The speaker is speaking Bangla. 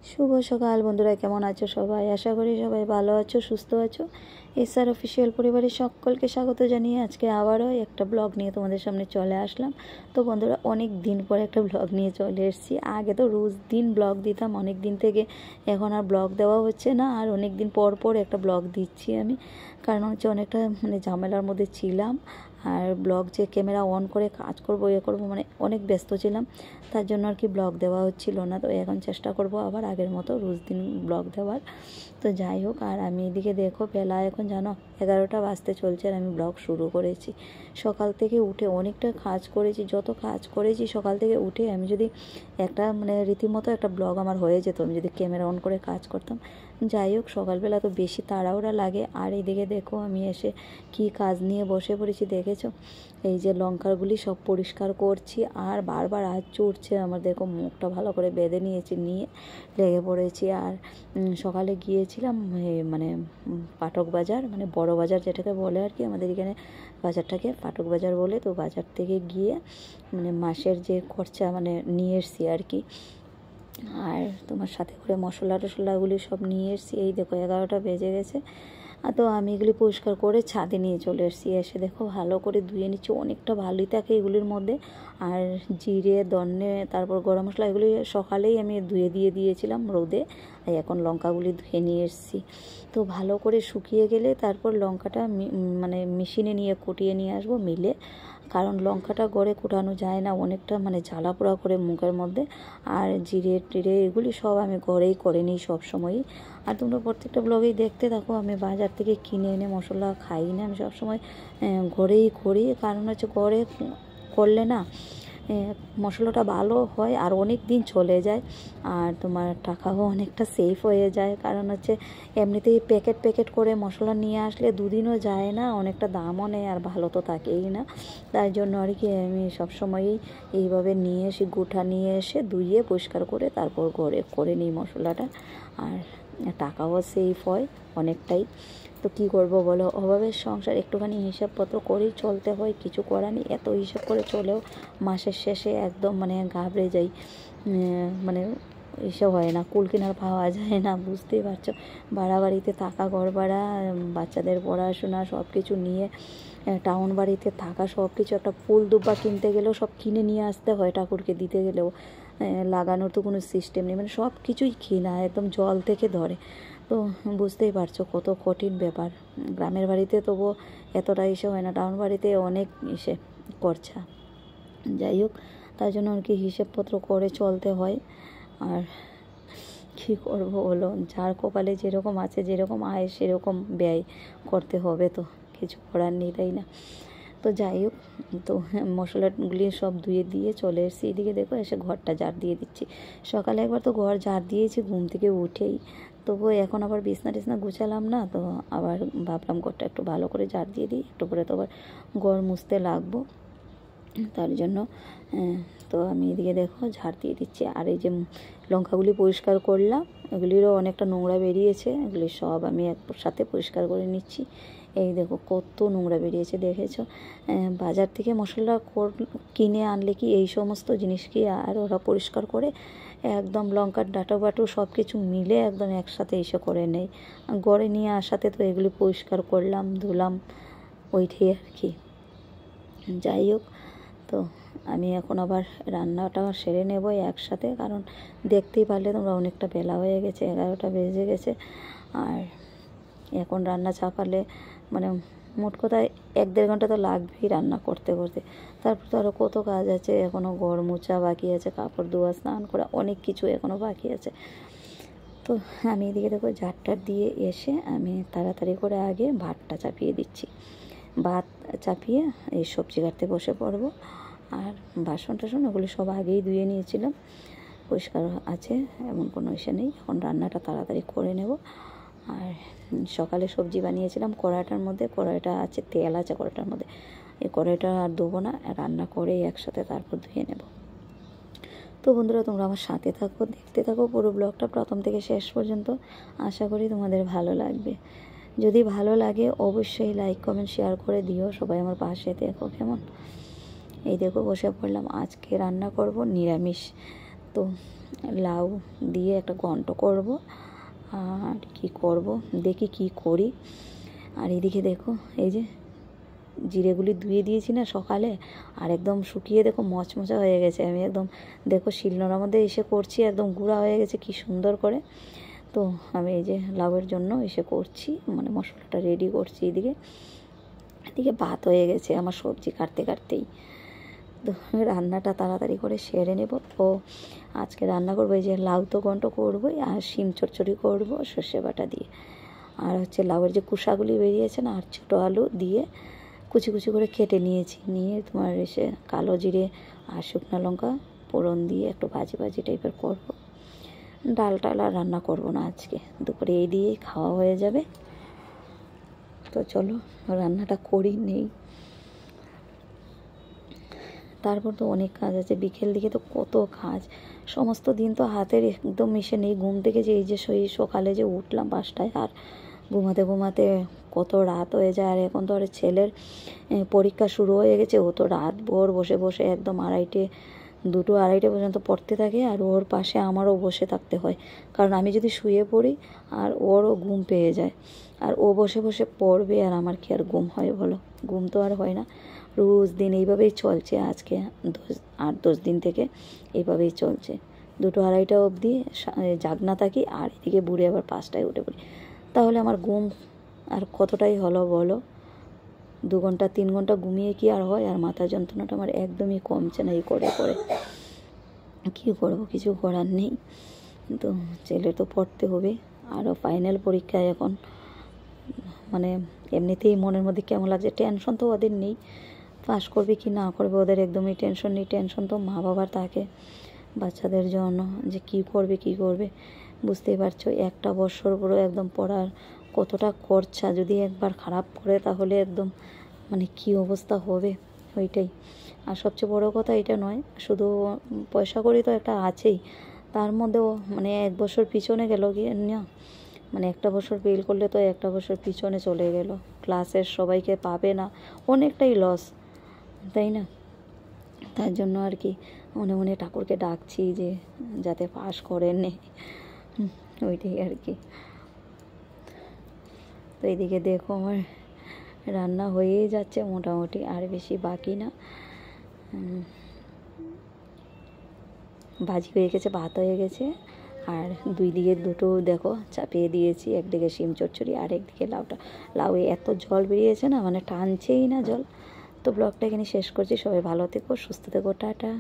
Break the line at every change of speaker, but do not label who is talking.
শুভ সকাল বন্ধুরা, কেমন আছো সবাই? আশা করি সবাই ভালো আছো, সুস্থ আছো। এসআর অফিসিয়াল পরিবারের সকলকে স্বাগত জানিয়ে আজকে আবারও একটা ব্লগ নিয়ে তোমাদের সামনে চলে আসলাম। তো বন্ধুরা, অনেক দিন পরে একটা ব্লগ নিয়ে চলে এসেছি। আগে তো রোজ দিন ব্লগ দিতাম, অনেক দিন থেকে এখন আর ব্লগ দেওয়া হচ্ছে না। আর অনেক দিন পর পর একটা ব্লগ দিচ্ছি আমি, কারণ হচ্ছে অনেকটা ঝামেলার মধ্যে ছিলাম। আর ব্লগ যে ক্যামেরা অন করে কাজ করবো করবো অনেক ব্যস্ত ছিলাম, তার জন্য আর কি ব্লগ দেওয়া হচ্ছিল না। তো এখন চেষ্টা করব আবার আগের মতো রোজ দিন ব্লগ দেওয়ার। তো যাই হোক, আর আমি এদিকে দেখো বেলা এখন জানো 11টা বাজতে চলছে আর আমি ব্লগ শুরু করেছি। সকাল থেকে উঠে অনেকটা কাজ করেছি, যত কাজ করেছি সকাল থেকে উঠে আমি যদি একটা রীতিমতো একটা ব্লগ আমার হয়ে যেত আমি যদি ক্যামেরা অন করে কাজ করতাম। যাই হোক, সকালবেলা তো বেশি তাড়াহুড়া লাগে। আর এইদিকে দেখো আমি এসে কি কাজ নিয়ে বসে পড়েছি দেখেছো? এই যে লঙ্কাগুলি সব পরিষ্কার করছি আর বারবার হাঁচি উঠছে আমার। দেখো মুখটা ভালো করে বেঁধে নিয়েছি, নিয়ে লেগে পড়েছি। আর সকালে গিয়েছিলাম পাঠক বাজার, বড় বাজার যেটাকে বলে আর কি, আমাদের এখানে বাজারটাকে পাঠক বাজার বলে। তো বাজার থেকে গিয়ে মাসের যে খরচা নিয়ে এসছি আর কি। আর তোমার সাথে করে মশলা টশলাগুলি সব নিয়ে এসেছি। এই দেখো 11টা বেজে গেছে। তো আমি এগুলি পরিষ্কার করে ছাদে নিয়ে চলে এসেছি। এসে দেখো ভালো করে ধুয়ে নিচ্ছি, অনেকটা ভালোই থাকে এগুলির মধ্যে। আর জিরে, ধনে, তারপর গরম মশলা এগুলি সকালেই আমি ধুয়ে দিয়েছিলাম রোদে। আর এখন লঙ্কাগুলি ধুয়ে নিয়ে এসেছি। তো ভালো করে শুকিয়ে গেলে তারপর লঙ্কাটা মেশিনে নিয়ে কুটিয়ে নিয়ে আসবো মিলে, কারণ লঙ্কাটা গড়ে কুটানো যায় না, অনেকটা জ্বালা পোড়া করে মুখের মধ্যে। আর জিরে টিরে এগুলি সব আমি ঘরেই করে নিই সবসময়ই। আর তোমরা প্রত্যেকটা ব্লগেই দেখতে থাকো, আমি বাজার থেকে কিনে এনে মশলা খাই না, আমি সবসময় ঘরেই করি। কারণ হচ্ছে ঘরে করলে না মশলাটা ভালো হয় আর অনেক দিন চলে যায়, আর তোমার টাকাও অনেকটা সেফ হয়ে যায়। কারণ হচ্ছে এমনিতেই প্যাকেট করে মশলা নিয়ে আসলে দুদিনও যায় না, অনেকটা দামও নেয় আর ভালো তো থাকেই না। তাই জন্য আর কি আমি সবসময়ই এইভাবে নিয়ে এসে গুঁঠা নিয়ে এসে ধুয়ে পরিষ্কার করে তারপর ঘরে করে নিই মশলাটা। আর টাকাও সেফ হয় অনেকটাই। তো কী করবো বলো, অভাবের সংসার, একটুখানি হিসাবপত্র করেই চলতে হয়, কিছু করার নেই। এত হিসাব করে চলেও মাসের শেষে একদম ঘাবড়ে যাই। এসব হয় না, কুল কিনার পাওয়া যায় না, বুঝতেই পারছো। বাড়িতে থাকা, ঘর ভাড়া, বাচ্চাদের পড়াশোনা সব কিছু নিয়ে টাউন বাড়িতে থাকা, সব কিছু, একটা ফুল দুব্বা কিনতে গেলেও সব কিনে নিয়ে আসতে হয়, ঠাকুরকে দিতে গেলেও লাগানোর তো কোনো সিস্টেম নেই, সব কিছুই কিনা, একদম জল থেকে ধরে। তো বুঝতেই পারছো কত কঠিন ব্যাপার। গ্রামের বাড়িতে তবুও এতটা ইসে হয় না, টাউন বাড়িতে অনেক ইসে খরচা। যাই হোক, তার জন্য আর কি হিসেবপত্র করে চলতে হয়। আর কী করবো বলো, যার কপালে যেরকম আছে, যেরকম আয় সেরকম ব্যয় করতে হবে, তো কিছু করার নেই, তাই না? তো যাই হোক, তো মশলাগুলি সব ধুয়ে দিয়ে চলে এসেছি। এদিকে দেখো এসে ঘরটা ঝাড় দিয়ে দিচ্ছি। সকালে একবার তো ঘর ঝাড় দিয়েছি ঘুম থেকে উঠেই, তবুও এখন আবার বিছনা টিছনা গুছালাম না, তো আবার ভাবলাম ঘরটা একটু ভালো করে ঝাড় দিয়ে দিই, একটু পরে তো আবার ঘর মুছতে লাগবো, তার জন্য তো আমি এদিকে দেখো ঝাড় দিয়ে দিচ্ছি। আর এই যে লঙ্কাগুলি পরিষ্কার করলাম, এগুলিরও অনেকটা নোংরা বেরিয়েছে, এগুলি সব আমি একসাথে পরিষ্কার করে নিচ্ছি। এই দেখো কত নোংরা বেরিয়েছে, দেখেছো? বাজার থেকে মশলা কিনে আনলে কি এই সমস্ত জিনিস কি আর ওরা পরিষ্কার করে? একদম লঙ্কার ডাঁটা বাটু সব কিছু মিলে একদম একসাথে এসে করে নেয়। গড়ে নিয়ে আসাতে তো এগুলি পরিষ্কার করলাম, ধুলাম, ওইটাই আর কি। যাই হোক, তো আমি এখন আবার রান্নাটা সেরে নেব একসাথে, কারণ দেখতেই পারলে তোমরা অনেকটা বেলা হয়ে গেছে, 11টা বেজে গেছে। আর এখন রান্না চাপালে মোট কথায় 1-1.5 ঘন্টা তো লাগবেই রান্না করতে করতে। তারপর তো আরও কত কাজ আছে, এখনও ঘর মোছা বাকি আছে, কাপড় ধোয়া, স্নান করা, অনেক কিছু এখনও বাকি আছে। তো আমি এদিকে দেখো ঝাড়টা দিয়ে এসে আমি তাড়াতাড়ি করে আগে ভাতটা চাপিয়ে দিচ্ছি। ভাত চাপিয়ে এই সবজি কাটতে বসে পড়বো। আর বাসন টাসন ওগুলো সব আগেই ধুয়ে নিয়েছিলাম, পরিষ্কার আছে, এমন কোনো ইসে নেই। এখন রান্নাটা তাড়াতাড়ি করে নেব। আর সকালে সবজি বানিয়েছিলাম কড়াইটার মধ্যে, কড়াইটা আছে, তেল আছে কড়াইটার মধ্যে, এই কড়াইটা আর দেবো না, রান্না করেই একসাথে তারপর ধুয়ে নেব। তো বন্ধুরা, তোমরা আমার সাথে থাকো, দেখতে থাকো পুরো ব্লগটা প্রথম থেকে শেষ পর্যন্ত। আশা করি তোমাদের ভালো লাগবে। যদি ভালো লাগে অবশ্যই লাইক কমেন্ট শেয়ার করে দিও, সবাই আমার পাশে দেখো কেমন। এই দেখো বসে পড়লাম, আজকে রান্না করব নিরামিষ। তো লাউ দিয়ে একটা ঘন্ট করব। আর কি করব দেখি কি করি। আর এদিকে দেখো এই যে জিরেগুলি ধুয়ে দিয়েছি না সকালে, আর একদম শুকিয়ে দেখো মচমচা হয়ে গেছে। আমি একদম দেখো শিলনোড়ার মধ্যে এসে করছি, একদম গুঁড়া হয়ে গেছে কি সুন্দর করে। তো আমি এই যে লাউয়ের জন্য এসে করছি, মানে মশলাটা রেডি করছি। এদিকে ভাত হয়ে গেছে আমার সবজি কাটতে কাটতেই। তো রান্নাটা তাড়াতাড়ি করে সেরে নেব। তো আজকে রান্না করবো এই যে লাউ তো ঘন্ট করবোই, আর শিম চচ্চড়ি করবো সর্ষে বাটা দিয়ে। আর হচ্ছে লাউয়ের যে কুসাগুলি বেরিয়েছে না, আর ছোটো আলু দিয়ে কুচি কুচি করে কেটে নিয়ে তোমার এসে কালো জিরে আর শুকনো লঙ্কা ফোড়ন দিয়ে একটু ভাজি ভাজি টাইপের করবো। ডাল টাল আর রান্না করবো না আজকে, দুপুরে এই দিয়েই খাওয়া হয়ে যাবে। তো চলো রান্নাটা করি নেই। তারপর তো অনেক কাজ আছে, বিকেল দিকে তো কত কাজ, সমস্ত দিন তো হাতের একদম মিশে নেই। ঘুম থেকে যে এই যে সকালে যে উঠলাম 5টায়, আর ঘুমাতে ঘুমাতে কত রাত হয়ে যায়। আর এখন তো আর ছেলের পরীক্ষা শুরু হয়ে গেছে, ও তো রাত ভোর বসে বসে একদম 2-2:30 পর্যন্ত পড়তে থাকে। আর ওর পাশে আমারও বসে থাকতে হয়, কারণ আমি যদি শুয়ে পড়ি আর ওরও ঘুম পেয়ে যায়। আর ও বসে বসে পড়বে, আর আমার কি আর ঘুম হয় বলো? ঘুম তো আর হয় না। রোজ দিন এইভাবেই চলছে, আজকে 8-10 দিন থেকে এইভাবেই চলছে। 2-2:30 অবধি জাগনা থাকি, আর এদিকে বুড়ে আবার 5টায় উঠে পড়ি। তাহলে আমার ঘুম আর কতটাই হলো বলো? 2 ঘন্টা 3 ঘন্টা ঘুমিয়ে কি আর হয়? আর মাথা যন্ত্রণাটা আমার একদমই কমছে না এই করে কী করবো, কিছু করার নেই। তো ছেলে তো পড়তে হবে, আরও ফাইনাল পরীক্ষায় এখন মানে এমনিতেই মনের মধ্যে কেমন লাগছে। টেনশন তো ওদের নেই, পাস করবে কি না করবে ওদের একদমই টেনশন নেই। টেনশন তো মা বাবার থাকে বাচ্চাদের জন্য, যে কি করবে বুঝতেই পারছো। একটা বছর পুরো একদম পড়ার কতটা খরচা, যদি একবার খারাপ করে তাহলে একদম মানে কি অবস্থা হবে ওইটাই। আর সবচেয়ে বড় কথা এটা নয়, শুধু পয়সা কড়ি তো একটা আছেই, তার মধ্যেও মানে 1 বছর পিছনে গেল গিয়ে না, মানে একটা বছর ফেল করলে তো একটা বছর পিছনে চলে গেল, ক্লাসের সবাইকে পাবে না, অনেকটাই লস, তাই না? তার জন্য আর কি মনে মনে ঠাকুরকে ডাকছি যে যাতে পাস করে নে, ওইটাই আর কি। তো এইদিকে দেখো আমার রান্না হয়েই যাচ্ছে মোটামুটি, আর বেশি বাকি না। ভাজি হয়ে গেছে, ভাত হয়ে গেছে, আর 2 দিকে দুটো দেখো চাপিয়ে দিয়েছি, একদিকে শিম চচ্চড়ি আর একদিকে লাউ এত জল বেরিয়েছে না, মানে টানছেই না জল। তো ব্লগটা এখানে শেষ করছি, সবাই ভালো থেকো, সুস্থ থেকো, টাটা।